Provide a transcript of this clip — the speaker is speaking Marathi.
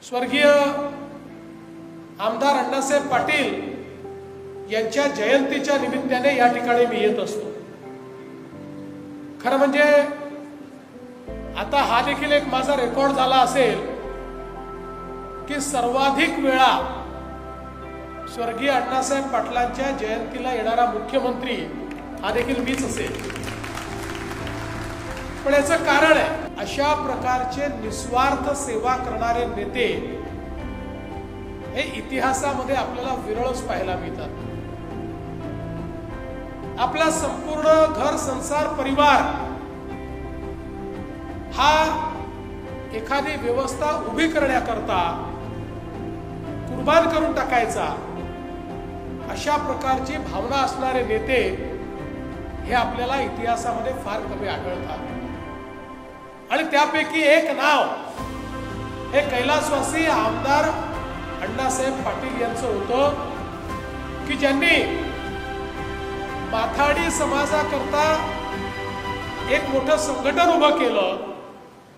स्वर्गीय आमदार अण्णासाहेब पाटील यांच्या जयंतीच्या निमित्ताने या ठिकाणी मी येत असतो। खरं म्हणजे आता हा देखील एक माझा रेकॉर्ड झाला असेल की सर्वाधिक वेळा स्वर्गीय अण्णासाहेब पाटलांच्या जयंतीला येणारा मुख्यमंत्री हा देखील मीच असेल। पण याचं कारण आहे, अशा प्रकारचे निस्वार्थ सेवा करणारे नेते हे इतिहासामध्ये आपल्याला विरळच पाहायला मिळतात। आपला संपूर्ण घर संसार परिवार हा एखादी व्यवस्था उभी करण्याकरता कुर्बान करून टाकायचा, अशा प्रकारची भावना असणारे नेते हे आपल्याला इतिहासामध्ये फार कमी आढळतात। आणि त्यापैकी एक नाव हे कैलासवासी आमदार अण्णासाहेब पाटील यांचं होतं की ज्यांनी माथाडी समाजाकरता एक मोठं संघटन उभं केलं